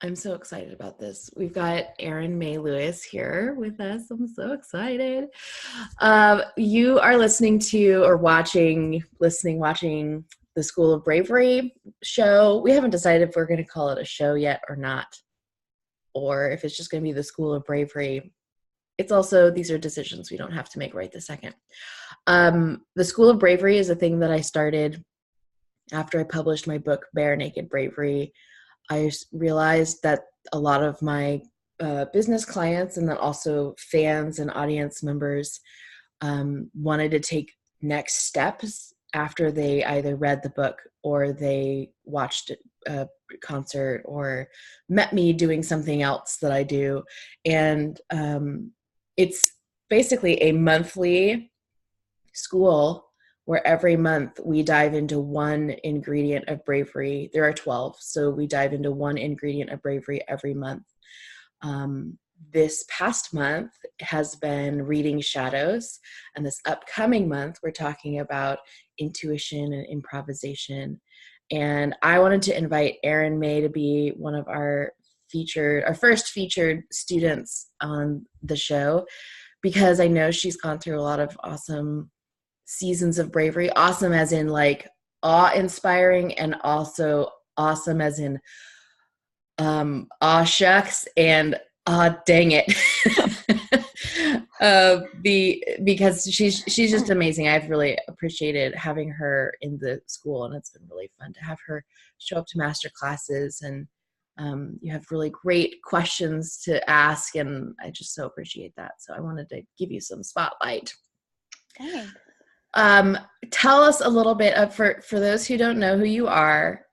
I'm so excited about this. We've got Erin Mae Lewis here with us. I'm so excited. You are listening to or watching the School of Bravery show. We haven't decided if we're going to call it a show yet or not, or if it's just going to be the School of Bravery. It's also, these are decisions we don't have to make right this second. The School of Bravery is a thing that I started after I published my book, Bare Naked Bravery. I realized that a lot of my business clients and then also fans and audience members wanted to take next steps after they either read the book or they watched a concert or met me doing something else that I do. And it's basically a monthly school where every month we dive into one ingredient of bravery. There are 12, so we dive into one ingredient of bravery every month. This past month has been reading shadows, and this upcoming month we're talking about intuition and improvisation. And I wanted to invite Erin Mae to be one of our first featured students on the show, because I know she's gone through a lot of awesome seasons of bravery. Awesome as in like awe-inspiring, and also awesome as in aw shucks and dang it. Because she's just amazing. I've really appreciated having her in the school, and it's been really fun to have her show up to master classes, and you have really great questions to ask, and I just so appreciate that. So I wanted to give you some spotlight. Thanks. Tell us a little bit of, for those who don't know who you are,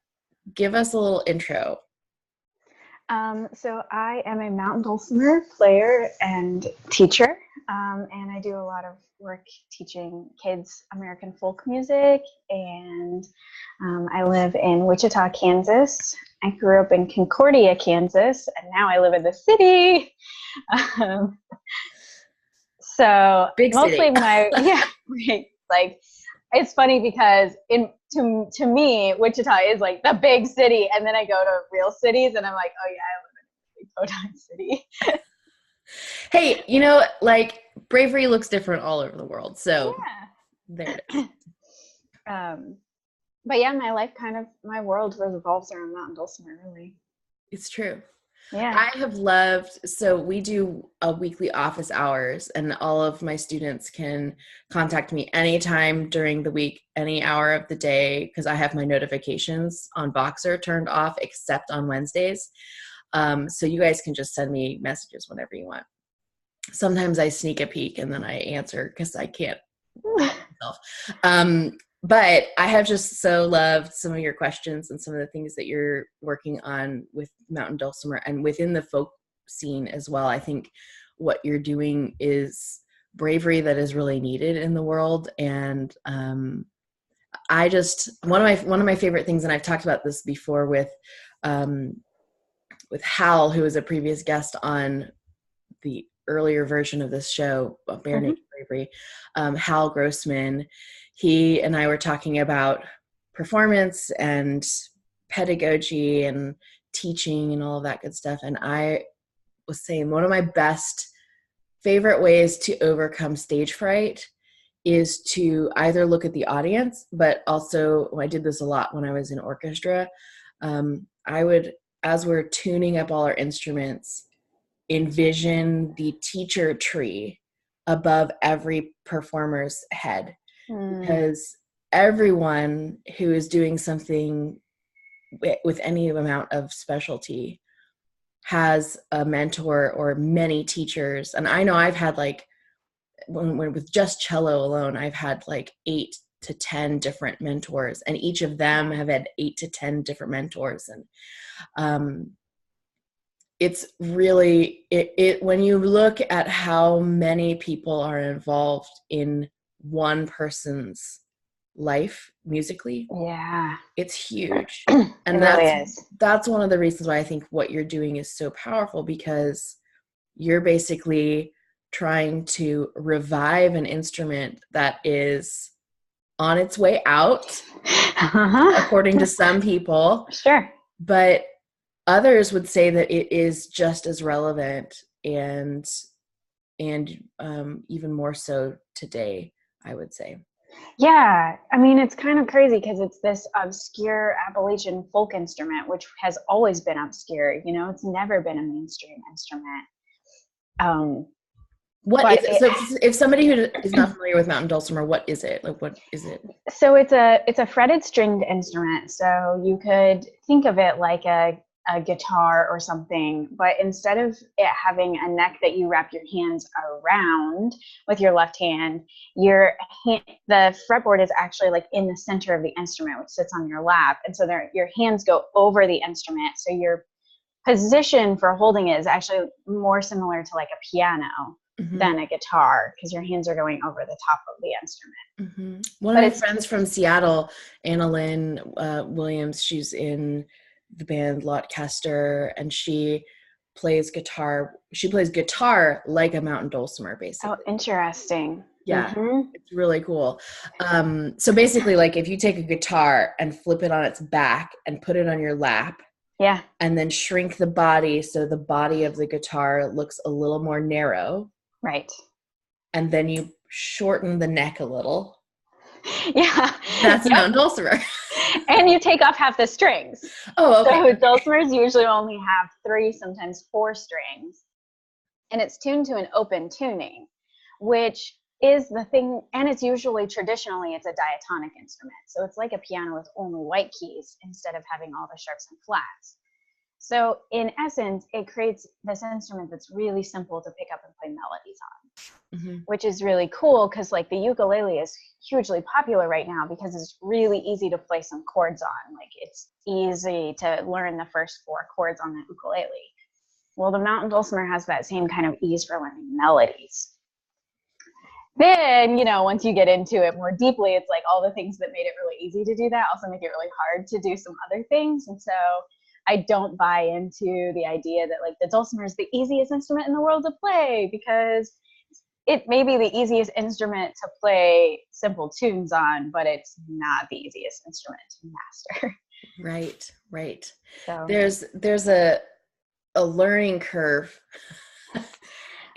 give us a little intro. So I am a mountain dulcimer player and teacher, and I do a lot of work teaching kids American folk music, and I live in Wichita, Kansas. I grew up in Concordia, Kansas, and now I live in the city. So Big mostly city. right. Like, it's funny because to me, Wichita is like the big city, and then I go to real cities, and I'm like, oh yeah, I live in a big city. Hey, like bravery looks different all over the world, so yeah. There it is. But yeah, my world revolves around mountain dulcimer, really. It's true. Yeah. I have loved, so we do a weekly office hours, and all of my students can contact me anytime during the week, any hour of the day, because I have my notifications on Boxer turned off except on Wednesdays. So you guys can just send me messages whenever you want. Sometimes I sneak a peek and then I answer because I can't help myself. But I have just so loved some of your questions and some of the things that you're working on with mountain dulcimer and within the folk scene as well. I think what you're doing is bravery that is really needed in the world. And I just, one of my favorite things, and I've talked about this before with Hal, who was a previous guest on the earlier version of this show, Bare Naked Bravery, Hal Grossman. He and I were talking about performance and pedagogy and teaching and all of that good stuff. And I was saying one of my favorite ways to overcome stage fright is to either look at the audience, but also I did this a lot when I was in orchestra. I would, as we're tuning up all our instruments, envision the teacher tree above every performer's head. Because everyone who is doing something with any amount of specialty has a mentor or many teachers. And I know I've had like, when with just cello alone, I've had like 8 to 10 different mentors, and each of them have had 8 to 10 different mentors. And it's really, when you look at how many people are involved in one person's life musically, it's huge. And that's one of the reasons why I think what you're doing is so powerful, because you're basically trying to revive an instrument that is on its way out, according to some people. Sure. But Others would say that it is just as relevant and even more so today, I would say. Yeah, I mean, it's kind of crazy because it's this obscure Appalachian folk instrument, which has always been obscure. You know, it's never been a mainstream instrument. What But is it? So if somebody who is not familiar with mountain dulcimer, what is it? Like, what is it? so it's a fretted stringed instrument. So you could think of it like a guitar or something, but instead of it having a neck that you wrap your hands around with your left hand, the fretboard is actually like in the center of the instrument, which sits on your lap. And so your hands go over the instrument. So your position for holding it is actually more similar to like a piano than a guitar, because your hands are going over the top of the instrument. One of my friends from Seattle, Anna Lynn Williams, she's in the band Lot Kester, and she plays guitar. She plays guitar like a mountain dulcimer, basically. Oh, interesting. Yeah, it's really cool. So basically, like if you take a guitar and flip it on its back and put it on your lap, yeah, and then shrink the body so the body of the guitar looks a little more narrow. Right. And then you shorten the neck a little. Yeah. That's a mountain dulcimer. And you take off half the strings. Oh, okay. So dulcimers usually only have 3, sometimes 4 strings. And it's tuned to an open tuning, which is the thing. And it's usually, traditionally, it's a diatonic instrument. So it's like a piano with only white keys instead of having all the sharps and flats. So in essence, it creates this instrument that's really simple to pick up and play melodies on, which is really cool because like the ukulele is hugely popular right now because it's really easy to play some chords on. Like it's easy to learn the first 4 chords on the ukulele. Well, the mountain dulcimer has that same kind of ease for learning melodies. Then, you know, once you get into it more deeply, it's like all the things that made it really easy to do that also make it really hard to do some other things. And so I don't buy into the idea that like the dulcimer is the easiest instrument in the world to play, because it may be the easiest instrument to play simple tunes on, but it's not the easiest instrument to master. Right. So there's a learning curve.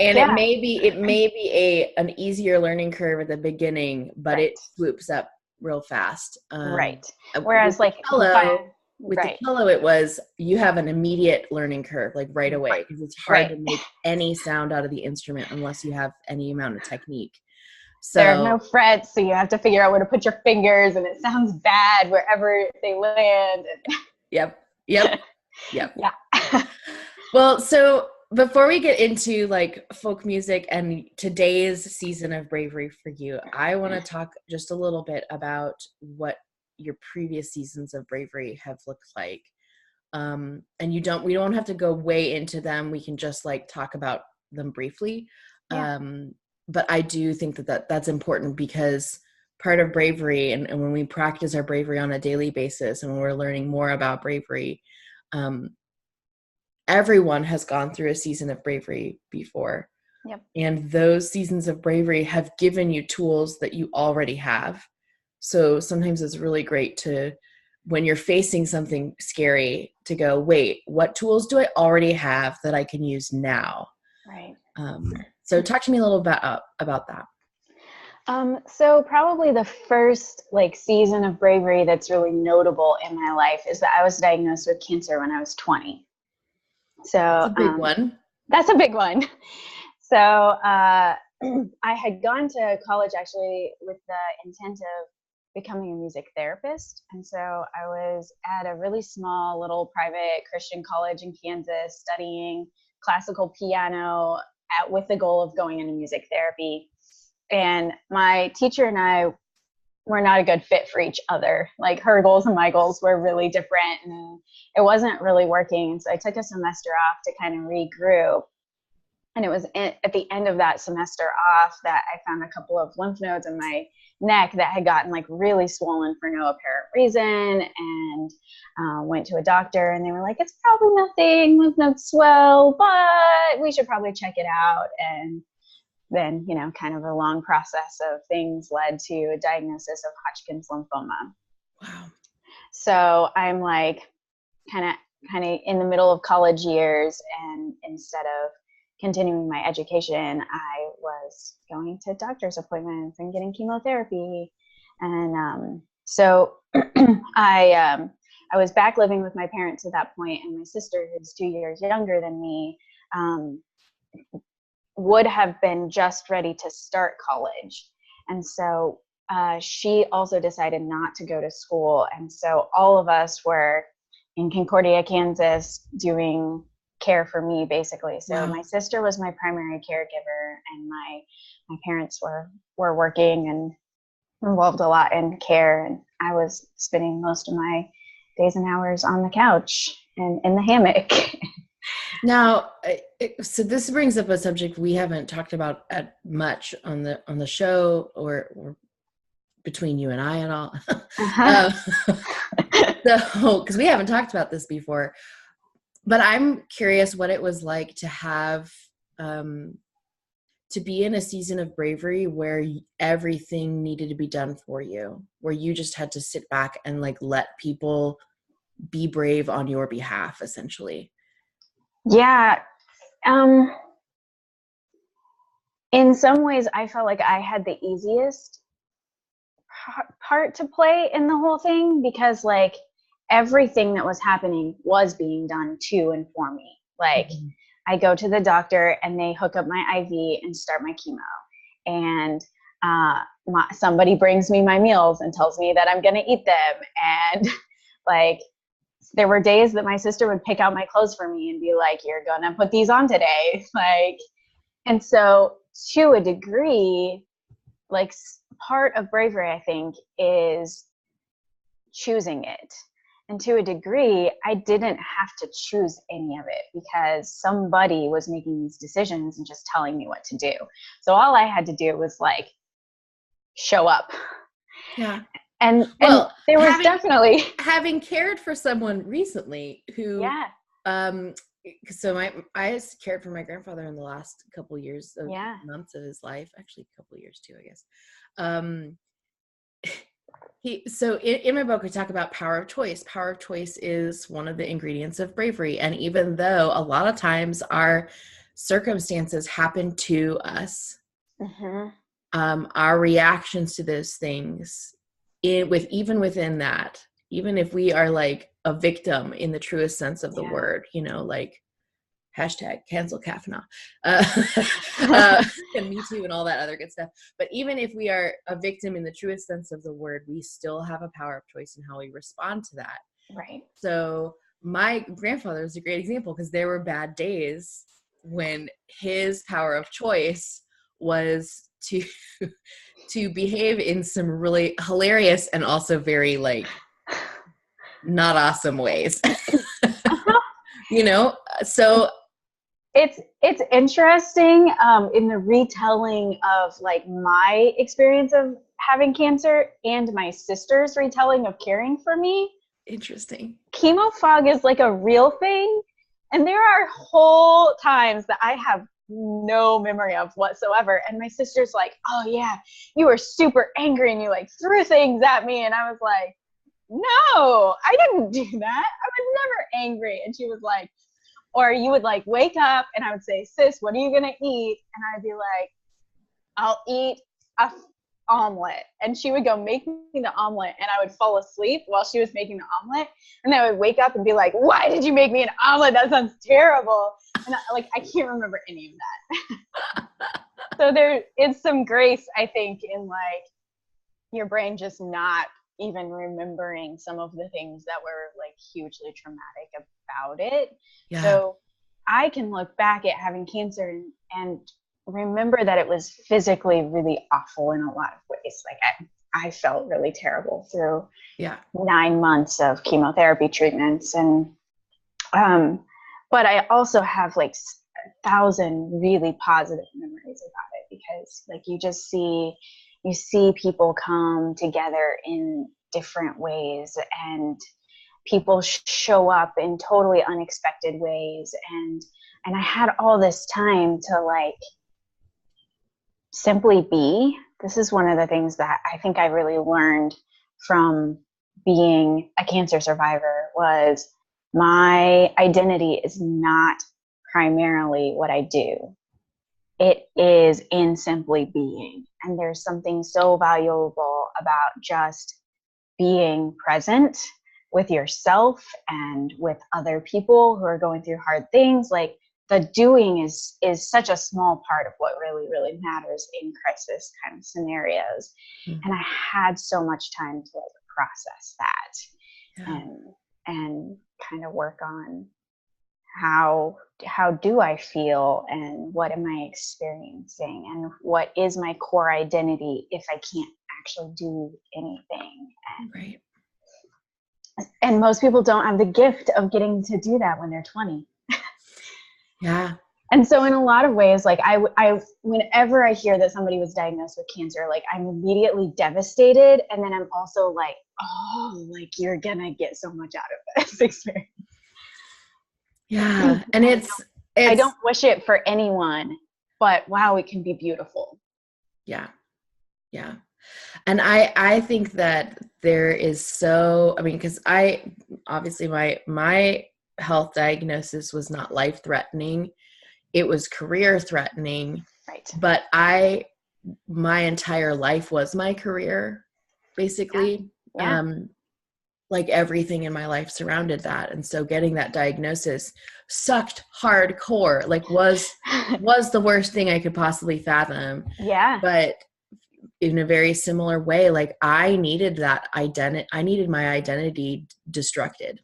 And it may be an easier learning curve at the beginning, but it swoops up real fast. Right. Whereas like with the cello, it was, you have an immediate learning curve, like right away, because it's hard to make any sound out of the instrument unless you have any amount of technique. So there are no frets, so you have to figure out where to put your fingers, and it sounds bad wherever they land. Yep. Yeah. Well, so before we get into like folk music and today's season of Bravery for you, I want to talk just a little bit about what your previous seasons of Bravery have looked like. And we don't have to go way into them. We can just like talk about them briefly. But I do think that's important, because part of bravery, and when we practice our bravery on a daily basis and when we're learning more about bravery, everyone has gone through a season of bravery before. And those seasons of bravery have given you tools that you already have. So sometimes it's really great to, when you're facing something scary, to go, wait, what tools do I already have that I can use now? Right. So talk to me a little bit about that. So probably the first like season of bravery that's really notable in my life is that I was diagnosed with cancer when I was 20. So that's a big one. That's a big one. So I had gone to college actually with the intent of becoming a music therapist. And so I was at a really small little private Christian college in Kansas studying classical piano with the goal of going into music therapy. And my teacher and I were not a good fit for each other. Like her goals and my goals were really different, and it wasn't really working. And so I took a semester off to kind of regroup. And it was at the end of that semester off that I found a couple of lymph nodes in my neck that had gotten like really swollen for no apparent reason, and went to a doctor, and they were like, it's probably nothing, lymph nodes swell, but we should probably check it out. And then, you know, kind of a long process of things led to a diagnosis of Hodgkin's lymphoma. Wow. So I'm like kind of kind of in the middle of college years, and instead of continuing my education, I was going to doctor's appointments and getting chemotherapy. And so I was back living with my parents at that point, and my sister, who's 2 years younger than me, would have been just ready to start college. And so she also decided not to go to school. And so all of us were in Concordia, Kansas, doing care for me, basically. So Wow. my sister was my primary caregiver, and my parents were working and involved a lot in care. And I was spending most of my days and hours on the couch and in the hammock. Now, so this brings up a subject we haven't talked about much on the show, or between you and I at all. So, because we haven't talked about this before, but I'm curious what it was like to have, to be in a season of bravery where everything needed to be done for you, where you just had to sit back and like let people be brave on your behalf, essentially. Yeah. In some ways, I felt like I had the easiest part to play in the whole thing, because like everything that was happening was being done to and for me. Like I go to the doctor and they hook up my IV and start my chemo, and somebody brings me my meals and tells me that I'm going to eat them. And like, there were days that my sister would pick out my clothes for me and be like, you're going to put these on today. Like, and so to a degree, like part of bravery, I think, is choosing it. And to a degree, I didn't have to choose any of it, because somebody was making these decisions and just telling me what to do. So all I had to do was like show up. Yeah. And there was definitely having cared for someone recently who, so I cared for my grandfather in the last couple years of months of his life, actually a couple years too, I guess. So in my book, we talk about power of choice. Power of choice is one of the ingredients of bravery. And even though a lot of times our circumstances happen to us, our reactions to those things, even within that, even if we are like a victim in the truest sense of the word, like hashtag cancel Kavanaugh, and Me Too and all that other good stuff. But even if we are a victim in the truest sense of the word, we still have a power of choice in how we respond to that. Right. So my grandfather is a great example, because there were bad days when his power of choice was to behave in some really hilarious and also very like not awesome ways. So it's interesting in the retelling of like my experience of having cancer and my sister's retelling of caring for me. Interesting. Chemo fog is like a real thing, and there are whole times that I have no memory of whatsoever, and my sister's like, oh yeah, you were super angry and you like threw things at me, and I was like, no, I didn't do that, I was never angry. And she was like, or you would like wake up and I would say, sis, what are you gonna eat? And I'd be like, I'll eat a omelet. And she would go make me the omelet, and I would fall asleep while she was making the omelet, and I would wake up and be like, why did you make me an omelet? That sounds terrible. And I can't remember any of that. So there is some grace, I think, in like your brain just not even remembering some of the things that were like hugely traumatic about it. Yeah. So I can look back at having cancer and remember that it was physically really awful in a lot of ways. Like I felt really terrible through 9 months of chemotherapy treatments. And but I also have like 1,000 really positive memories about it, because like you see people come together in different ways, and people show up in totally unexpected ways. And I had all this time to like simply be. This is one of the things that I think I really learned from being a cancer survivor, was my identity is not primarily what I do. It is in simply being. And there's something so valuable about just being present with yourself and with other people who are going through hard things. Like, the doing is such a small part of what really, really matters in crisis kind of scenarios. Mm-hmm. And I had so much time to like process that, and kind of work on how do I feel, and what am I experiencing, and what is my core identity if I can't actually do anything. Right. And most people don't have the gift of getting to do that when they're 20. Yeah. And so in a lot of ways, like I whenever I hear that somebody was diagnosed with cancer, like I'm immediately devastated. And then I'm also like, oh, like you're gonna get so much out of this experience. Yeah. And I don't wish it for anyone, but wow, it can be beautiful. Yeah. Yeah. And I think that there is because obviously my health diagnosis was not life threatening. It was career threatening. Right. But my entire life was my career, basically. Yeah. Like everything in my life surrounded that. And so getting that diagnosis sucked hardcore, like was the worst thing I could possibly fathom. Yeah. But in a very similar way, like I needed that identity. I needed my identity destructed,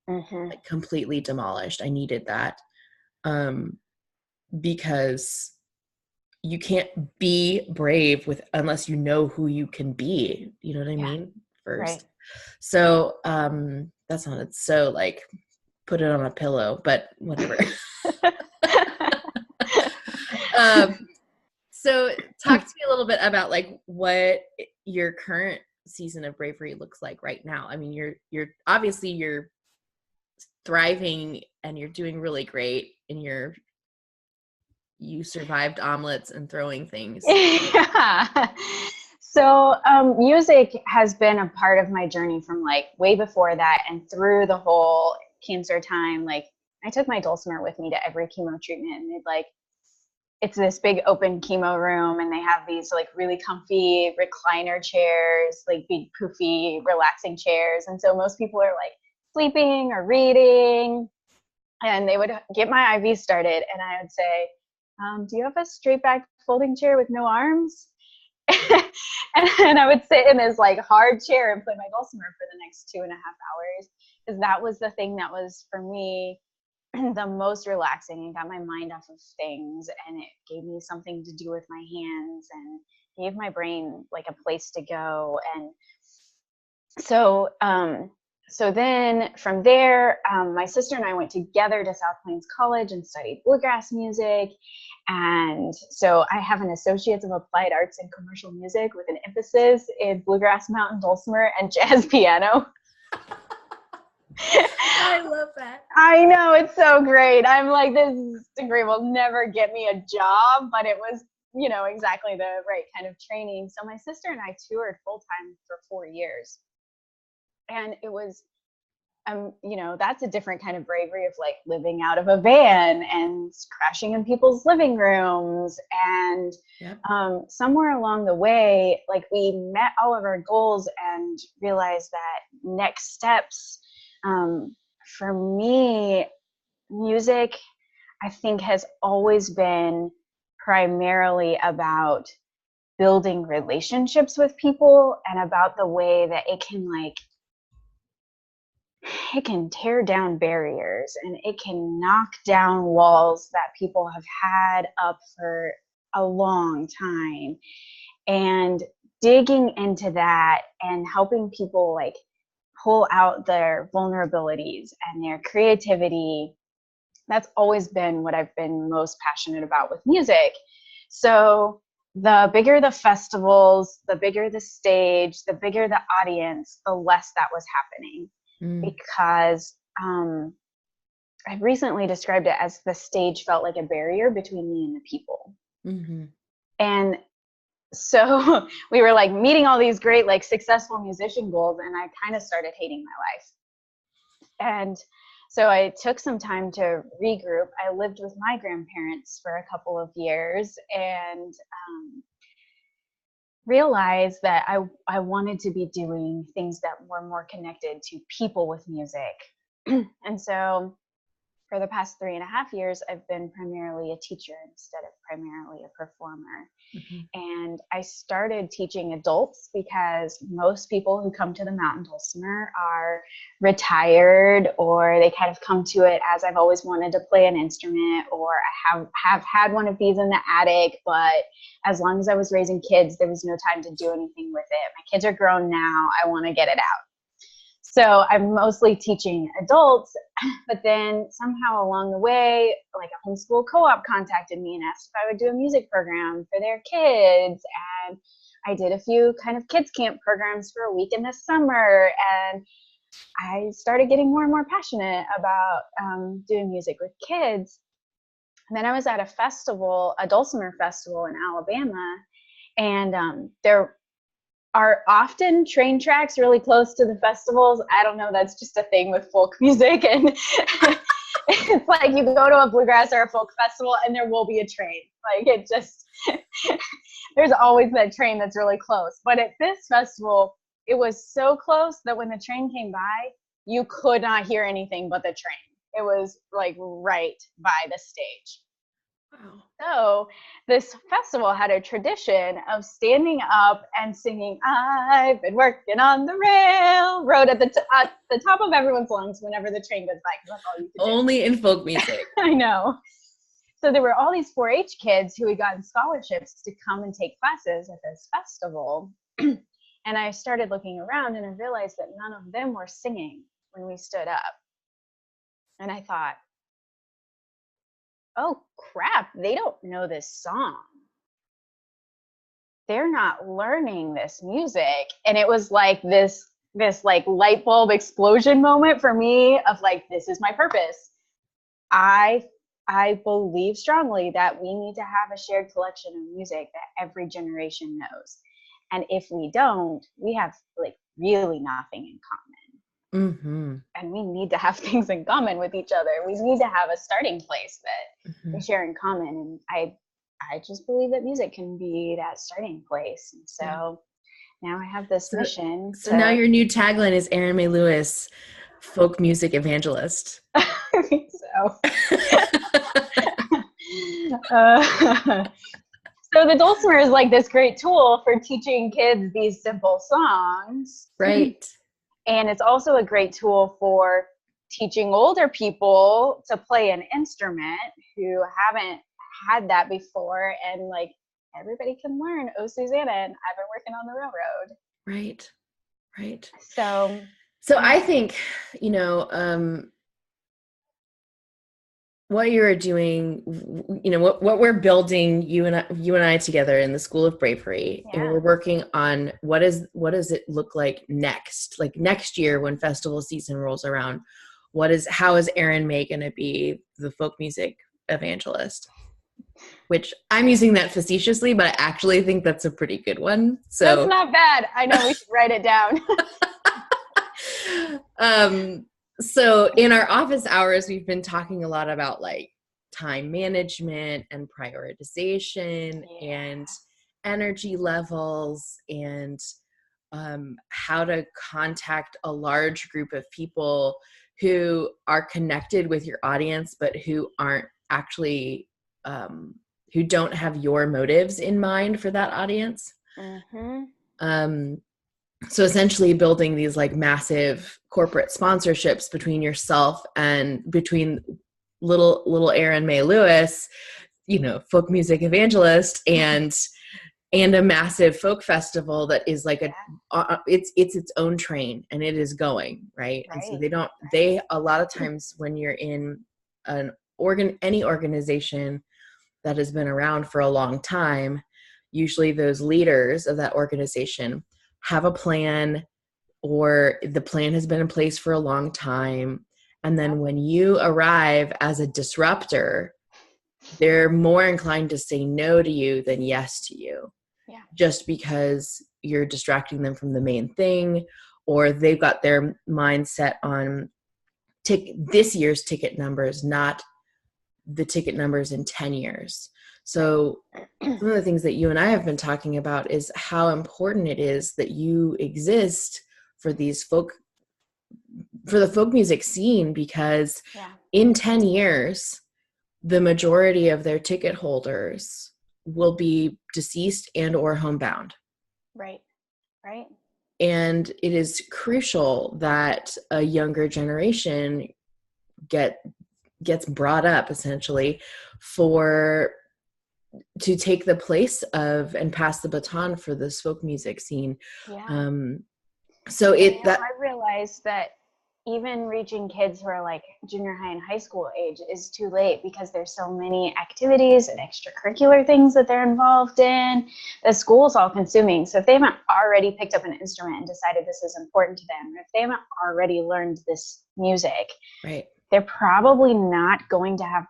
like completely demolished. I needed that, because you can't be brave unless you know who you can be. You know what I mean? First. Right. So that sounded so like put it on a pillow, but whatever. So talk to me a little bit about like what your current season of bravery looks like right now. I mean, you're obviously you're thriving and you're doing really great, and you survived omelets and throwing things. Yeah. So music has been a part of my journey from like way before that, and through the whole cancer time. Like, I took my dulcimer with me to every chemo treatment, and it's this big open chemo room, and they have these like really comfy recliner chairs, like big poofy relaxing chairs. And so most people are like sleeping or reading, and they would get my IV started, and I would say, do you have a straight back folding chair with no arms? And I would sit in this like hard chair and play my dulcimer for the next 2.5 hours, because that was the thing that was for me the most relaxing, and got my mind off of things, and it gave me something to do with my hands and gave my brain like a place to go. And so then from there, my sister and I went together to South Plains College and studied bluegrass music. And so I have an Associates of Applied Arts in Commercial Music with an emphasis in bluegrass, mountain dulcimer, and jazz piano. I love that. I know, it's so great. I'm like, this degree will never get me a job, but it was, exactly the right kind of training. So my sister and I toured full time for 4 years. And it was, that's a different kind of bravery of like living out of a van and crashing in people's living rooms. And somewhere along the way, like we met all of our goals and realized that next steps, for me, music, I think, has always been primarily about building relationships with people, and about the way that it can tear down barriers, and it can knock down walls that people have had up for a long time. And digging into that and helping people like pull out their vulnerabilities and their creativity, that's always been what I've been most passionate about with music. So the bigger the festivals, the bigger the stage, the bigger the audience, the less that was happening. Because I've recently described it as the stage felt like a barrier between me and the people. And so we were like meeting all these great, like successful musician goals, and I kind of started hating my life. And So I took some time to regroup. I lived with my grandparents for a couple of years and realized that I wanted to be doing things that were more connected to people with music. And so for the past 3.5 years, I've been primarily a teacher instead of primarily a performer. Mm-hmm. And I started teaching adults because most people who come to the Mountain Dulcimer are retired, or they kind of come to it as I've always wanted to play an instrument, or I have had one of these in the attic, but as long as I was raising kids, there was no time to do anything with it. My kids are grown now. I want to get it out. So I'm mostly teaching adults, but then somehow along the way, like a homeschool co-op contacted me and asked if I would do a music program for their kids. And I did a few kind of kids camp programs for a week in the summer. And I started getting more and more passionate about doing music with kids. And then I was at a festival, a dulcimer festival in Alabama, and there are often train tracks really close to the festivals. I don't know, that's just a thing with folk music. And it's like you go to a bluegrass or a folk festival and there will be a train. Like it just, there's always that train that's really close. But at this festival, it was so close that when the train came by, you could not hear anything but the train. It was like right by the stage. Wow. So this festival had a tradition of standing up and singing, "I've been working on the railroad" at the top of everyone's lungs whenever the train goes by, because that's all you could do. Only in folk music. I know. So there were all these 4-H kids who had gotten scholarships to come and take classes at this festival. And I started looking around and I realized that none of them were singing when we stood up. And I thought, oh crap, they don't know this song. They're not learning this music. And it was like this like light bulb explosion moment for me of like, this is my purpose. I believe strongly that we need to have a shared collection of music that every generation knows. And if we don't, we have like really nothing in common. Mm-hmm. And we need to have things in common with each other. We need to have a starting place that we share in common. And I just believe that music can be that starting place. And so now I have this mission. So now your new tagline is Erin Mae Lewis, folk music evangelist. I think so. So the dulcimer is like this great tool for teaching kids these simple songs. Right. And it's also a great tool for teaching older people to play an instrument who haven't had that before. And like everybody can learn, "Oh, Susanna, and I've been working on the railroad." Right. Right. So I think, what you're doing, what we're building, you and I together in the School of Bravery, and we're working on what does it look like next? Like next year when festival season rolls around, how is Erin Mae going to be the folk music evangelist? Which I'm using that facetiously, but I actually think that's a pretty good one. So that's not bad. I know, we should write it down. So in our office hours, we've been talking a lot about like time management and prioritization and energy levels and how to contact a large group of people who are connected with your audience, but who aren't actually, who don't have your motives in mind for that audience. Mm-hmm. So essentially building these like massive corporate sponsorships between yourself and between little Erin Mae Lewis, folk music evangelist, and a massive folk festival that is like it's its own train and it is going, right? And so they a lot of times when you're in any organization that has been around for a long time, usually those leaders of that organization have a plan, or the plan has been in place for a long time. And then when you arrive as a disruptor, they're more inclined to say no to you than yes to you. Yeah. Just because you're distracting them from the main thing, or they've got their mindset on this year's ticket numbers, not the ticket numbers in 10 years. So some of the things that you and I have been talking about is how important it is that you exist for the folk music scene, because in 10 years, the majority of their ticket holders will be deceased and or homebound. Right. And it is crucial that a younger generation gets brought up essentially to take the place of and pass the baton for this folk music scene. I realized that even reaching kids who are like junior high and high school age is too late, because there's so many activities and extracurricular things that they're involved in. The school's all consuming. So if they haven't already picked up an instrument and decided this is important to them, if they haven't already learned this music, right, they're probably not going to have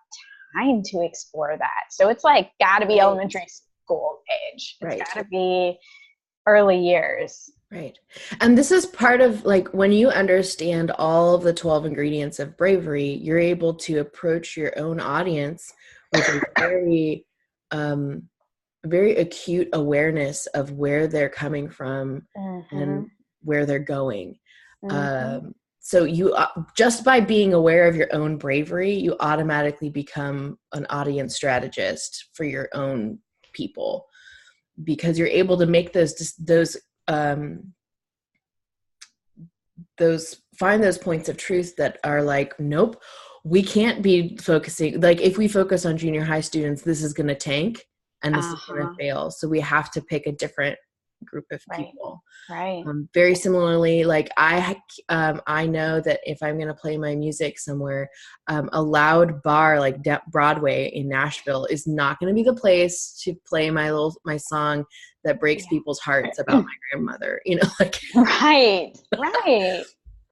time to explore that. So it's like got to be elementary school age. It's got to be early years. Right. And this is part of, like, when you understand all of the 12 ingredients of bravery, you're able to approach your own audience with a very, very acute awareness of where they're coming from and where they're going. So you, just by being aware of your own bravery, you automatically become an audience strategist for your own people, because you're able to make find those points of truth that are like, nope, we can't be focusing. Like, if we focus on junior high students, this is going to tank and this is going to fail. So we have to pick a different group of people. Right. Very similarly, like I know that if I'm going to play my music somewhere, a loud bar like Broadway in Nashville is not going to be the place to play my song that breaks people's hearts about my grandmother. Like right.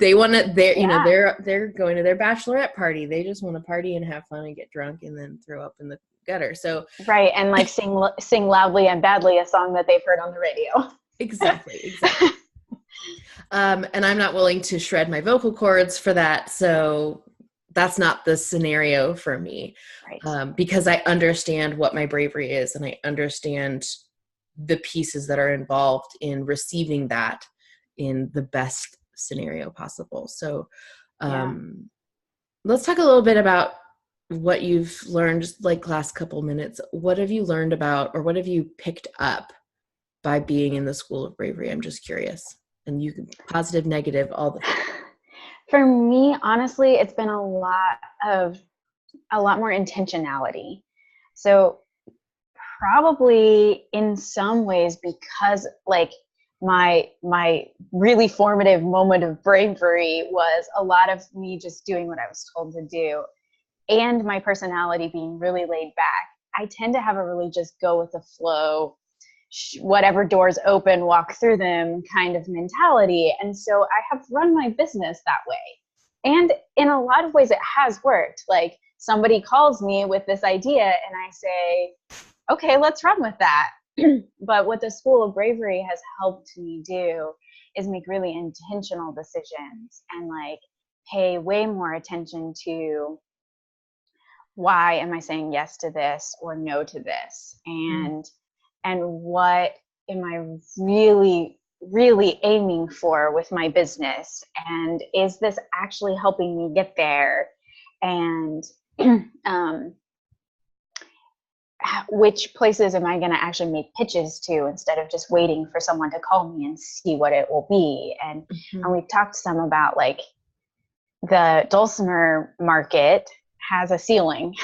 They want to. They're going to their bachelorette party. They just want to party and have fun and get drunk and then throw up in the gutter. So and like sing loudly and badly a song that they've heard on the radio. Exactly. And I'm not willing to shred my vocal cords for that. So that's not the scenario for me, because I understand what my bravery is, and I understand the pieces that are involved in receiving that in the best scenario possible. So let's talk a little bit about what you've learned, just like last couple minutes. What have you learned about, or what have you picked up by being in the School of Bravery? I'm just curious. And you can positive, negative, all the things. For me, honestly, it's been a lot more intentionality. So probably in some ways, because like my really formative moment of bravery was a lot of me just doing what I was told to do, and my personality being really laid back. I tend to have a really just go with the flow, whatever doors open, walk through them kind of mentality. And so I have run my business that way. And in a lot of ways it has worked. Like, somebody calls me with this idea and I say, okay, let's run with that. But what the School of Bravery has helped me do is make really intentional decisions and like pay way more attention to, why am I saying yes to this or no to this? And what am I really, really aiming for with my business? And is this actually helping me get there? And which places am I going to actually make pitches to, instead of just waiting for someone to call me and see what it will be? And we've talked some about, like, the dulcimer market has a ceiling.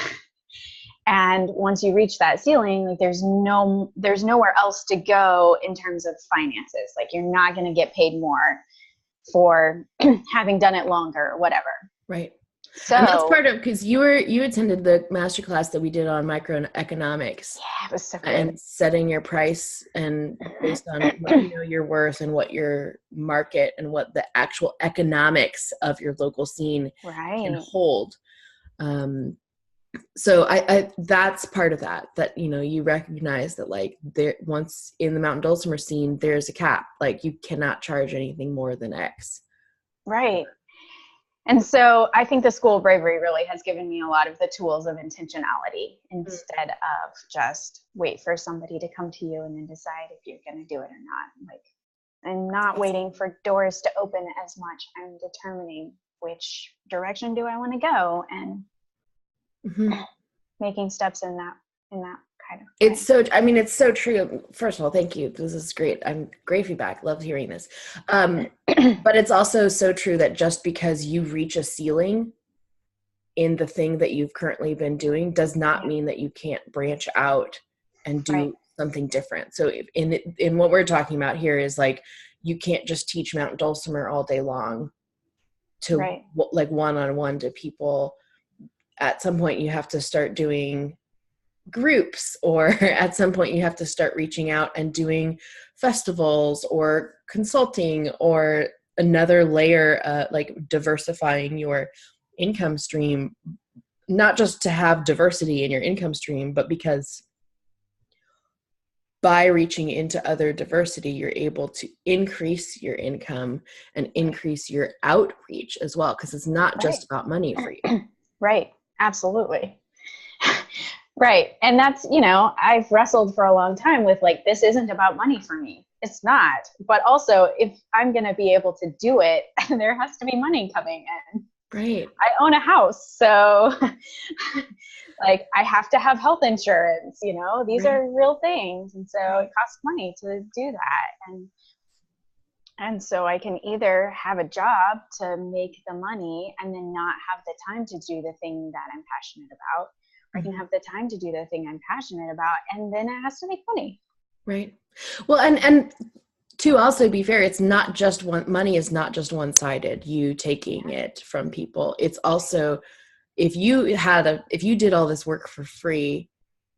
And once you reach that ceiling, like, there's nowhere else to go in terms of finances. Like, you're not going to get paid more for having done it longer or whatever. Right. So, and that's part of, because you attended the masterclass that we did on microeconomics. Yeah, it was so good. And setting your price and based on what you know your worth and what your market and what the actual economics of your local scene can hold. So I that's part of that, you know, you recognize that, like, there, once in the mountain dulcimer scene, there's a cap. Like, you cannot charge anything more than X. Right. And so I think the School of Bravery really has given me a lot of the tools of intentionality instead of just wait for somebody to come to you and then decide if you're going to do it or not. Like, I'm not waiting for doors to open as much. I'm determining which direction do I want to go and making steps in that kind of way. It's so true. First of all, thank you. This is great. Great feedback. Love hearing this. But it's also so true that just because you reach a ceiling in the thing that you've currently been doing does not mean that you can't branch out and do something different. So in what we're talking about here is like, you can't just teach mountain dulcimer all day long to like one-on-one to people. At some point you have to start doing groups, or at some point you have to start reaching out and doing festivals or consulting, or another layer, like diversifying your income stream, not just to have diversity in your income stream, but because by reaching into other diversity, you're able to increase your income and increase your outreach as well. Because it's not just about money for you. Right. Absolutely. Right. And that's, I've wrestled for a long time with like, this isn't about money for me. It's not. But also, if I'm going to be able to do it, there has to be money coming in. Right. I own a house. So like, I have to have health insurance, these are real things. And so it costs money to do that. And so I can either have a job to make the money and then not have the time to do the thing that I'm passionate about, or I can have the time to do the thing I'm passionate about, and then it has to make money. Right. Well, and to also be fair, it's not just money is not just one-sided, you taking it from people. It's also, if you did all this work for free,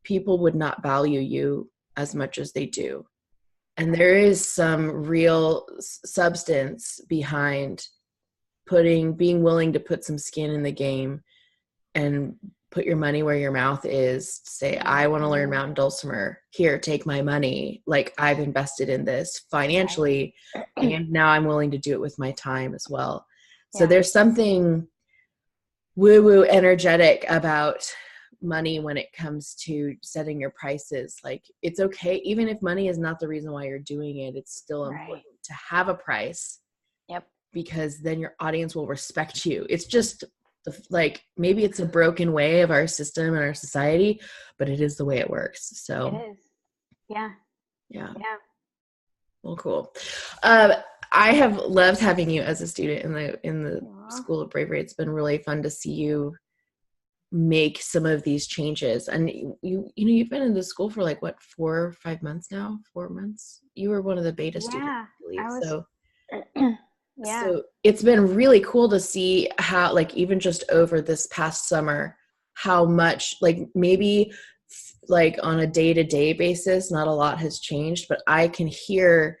people would not value you as much as they do. And there is some real substance behind being willing to put some skin in the game and put your money where your mouth is. Say, I want to learn mountain dulcimer. Here, take my money. Like, I've invested in this financially, and now I'm willing to do it with my time as well. So there's something woo-woo energetic about money when it comes to setting your prices. Like, it's okay, even if money is not the reason why you're doing it, it's still important to have a price. Because then your audience will respect you. It's just like, maybe it's a broken way of our system and our society, but it is the way it works. So it is. Yeah. Well, cool. I have loved having you as a student in the School of Bravery. It's been really fun to see you make some of these changes. And you've been in the school for like, what, 4 or 5 months now? 4 months? You were one of the beta students, I believe. So it's been really cool to see how, like, even just over this past summer, how much, like, maybe like on a day-to-day basis, not a lot has changed, but I can hear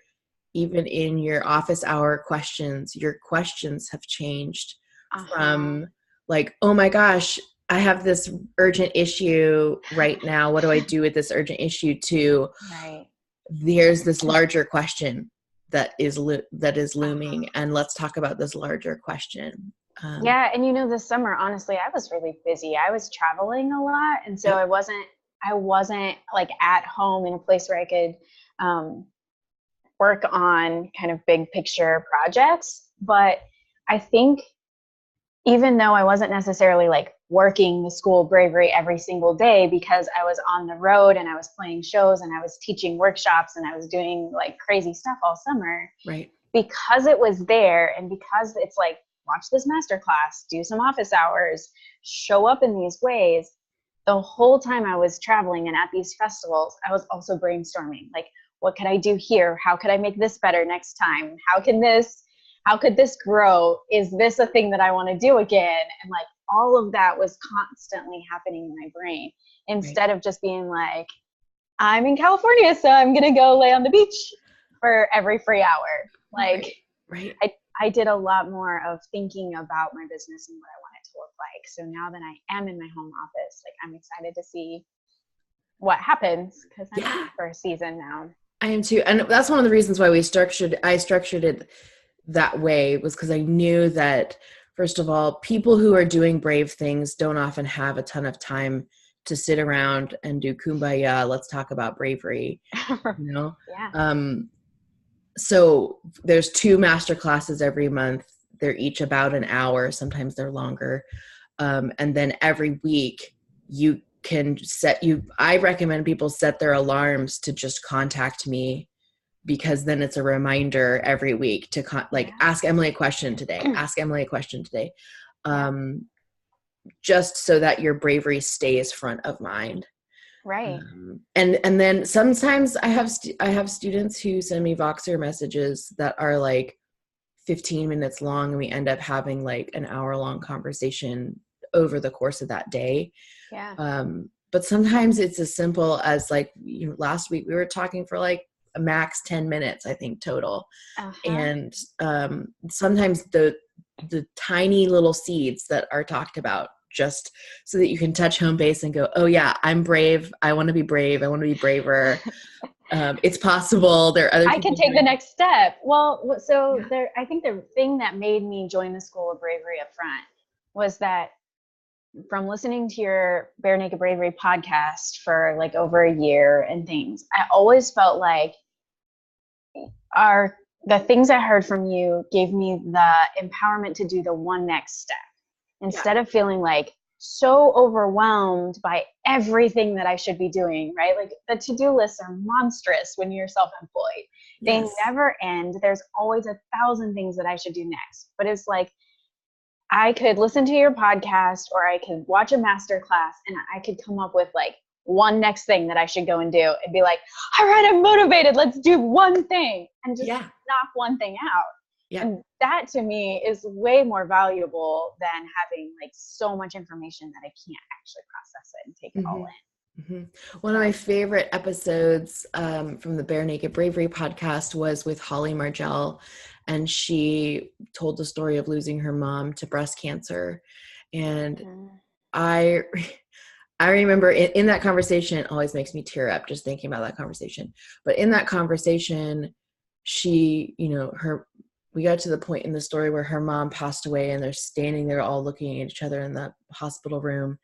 even in your office hour questions, your questions have changed from like, oh my gosh, I have this urgent issue right now. What do I do with this urgent issue? To there's this larger question that is looming, and let's talk about this larger question. And this summer, honestly, I was really busy. I was traveling a lot, and so I wasn't like at home in a place where I could work on kind of big picture projects. But I think even though I wasn't necessarily like working the School of Bravery every single day, because I was on the road and I was playing shows and I was teaching workshops and I was doing like crazy stuff all summer, because it was there, and because it's like, watch this masterclass, do some office hours, show up in these ways. The whole time I was traveling and at these festivals, I was also brainstorming, like, what could I do here? How could I make this better next time? How could this grow? Is this a thing that I want to do again? And like, all of that was constantly happening in my brain, instead of just being like, I'm in California, so I'm going to go lay on the beach for every free hour. Like, I did a lot more of thinking about my business and what I want it to look like. So now that I am in my home office, like, I'm excited to see what happens, because I'm here for a season now. I am too. And that's one of the reasons why I structured it that way, was because I knew that first of all, people who are doing brave things don't often have a ton of time to sit around and do kumbaya, let's talk about bravery, you know? Yeah. So there's 2 master classes every month. They're each about an hour. Sometimes they're longer. And then every week you can I recommend people set their alarms to just contact me, because then it's a reminder every week to ask Emily a question today, ask Emily a question today. Just so that your bravery stays front of mind. Right. And then sometimes I have students who send me Voxer messages that are like 15 minutes long, and we end up having like an hour-long conversation over the course of that day. Yeah. But sometimes it's as simple as like, last week we were talking for like a max 10 minutes, I think, total. And sometimes the tiny little seeds that are talked about, just so that you can touch home base and go, oh yeah, I'm brave. I want to be brave. I want to be braver. It's possible. There are other people I can take the next step. Well, so I think the thing that made me join the School of Bravery up front was that from listening to your Bare Naked Bravery podcast for like over a year and things, I always felt like the things I heard from you gave me the empowerment to do the one next step, instead of feeling like so overwhelmed by everything that I should be doing, right? Like the to-do lists are monstrous when you're self-employed. They never end. There's always 1,000 things that I should do next. But it's like, I could listen to your podcast, or I could watch a master class, and I could come up with like one next thing that I should go and do, and be like, all right, I'm motivated. Let's do one thing, and just knock one thing out. Yeah. And that to me is way more valuable than having like so much information that I can't actually process it and take it all in. Mm-hmm. One of my favorite episodes from the Bare Naked Bravery podcast was with Holly Margell, and she told the story of losing her mom to breast cancer. And I remember in that conversation, it always makes me tear up just thinking about that conversation. But in that conversation, we got to the point in the story where her mom passed away, and they're standing there all looking at each other in the hospital room.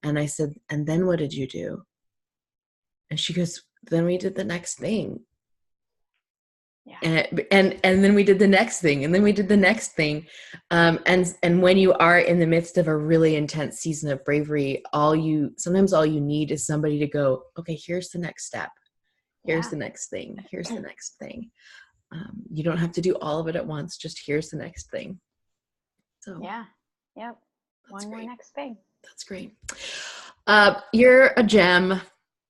And I said, and then what did you do? And she goes, then we did the next thing. Yeah. And then we did the next thing, and then we did the next thing. And when you are in the midst of a really intense season of bravery, sometimes all you need is somebody to go, okay, here's the next step. Here's the next thing. Here's the next thing. You don't have to do all of it at once. Just here's the next thing. So One more next thing. That's great. You're a gem.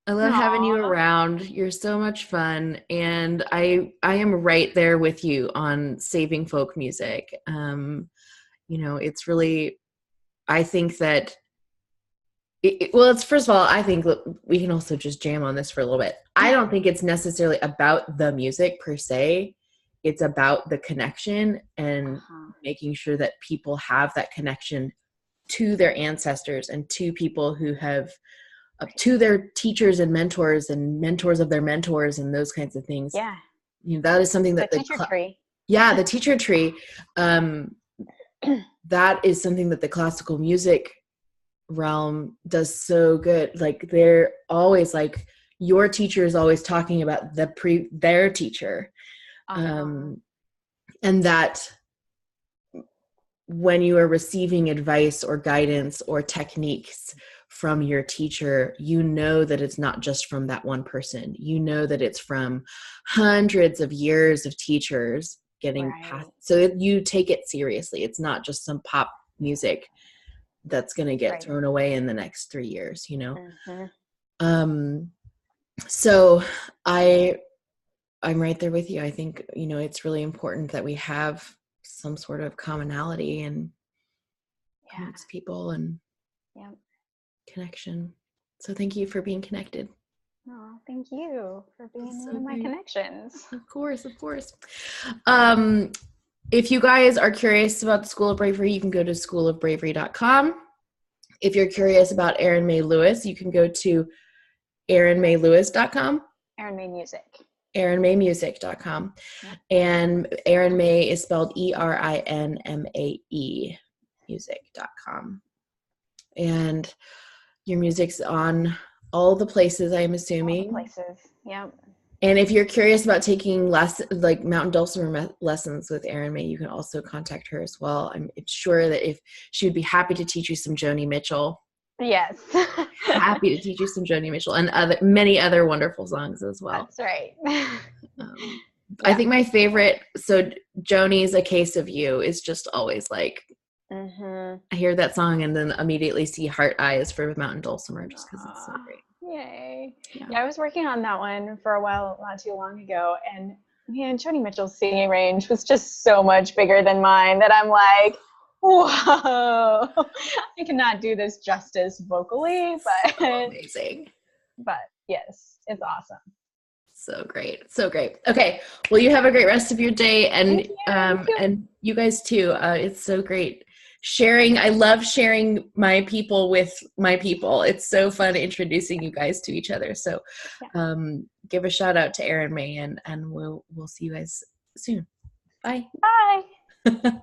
I love having you around. You're so much fun. And I am right there with you on saving folk music. It's really, I think that it's first of all, I think we can also just jam on this for a little bit. I don't think it's necessarily about the music per se. It's about the connection and making sure that people have that connection to their ancestors and to people who have, to their teachers and mentors of their mentors and those kinds of things. Yeah. That is something that the teacher tree. Yeah, the teacher tree. That is something that the classical music realm does so good. Like they're always like, your teacher is always talking about their teacher. And that when you are receiving advice or guidance or techniques from your teacher, you know that it's not just from that one person. You know that it's from hundreds of years of teachers getting past. So you take it seriously. It's not just some pop music that's going to get thrown away in the next 3 years, So I'm right there with you. I think, it's really important that we have some sort of commonality and amongst people and connection. So thank you for being connected. Oh, thank you for being one of my connections. Of course. If you guys are curious about the School of Bravery, you can go to schoolofbravery.com. If you're curious about Erin Mae Lewis, you can go to erinmaelewis.com. Erin Mae Music. erinmaemusic.com. And Erin Mae is spelled ERINMAE. erin-music.com. And your music's on all the places, I'm assuming. All the places, yep. And if you're curious about taking like mountain dulcimer lessons with Erin Mae, you can also contact her as well. I'm sure that if she would be happy to teach you some Joni Mitchell. Yes. Happy to teach you some Joni Mitchell and many other wonderful songs as well. That's right. I think my favorite, so Joni's A Case of You is just always like, I hear that song and then immediately see heart eyes for Mountain Dulcimer just because it's so great. Yay. Yeah, I was working on that one for a while, not too long ago, and man, Joni Mitchell's singing range was just so much bigger than mine that I'm like, whoa, I cannot do this justice vocally, but so amazing. But yes, it's awesome. So great. So great. Okay. Well, you have a great rest of your day, and and you guys too. It's so great sharing. I love sharing my people with my people. It's so fun introducing you guys to each other. So give a shout out to Erin Mae, and we'll see you guys soon. Bye. Bye.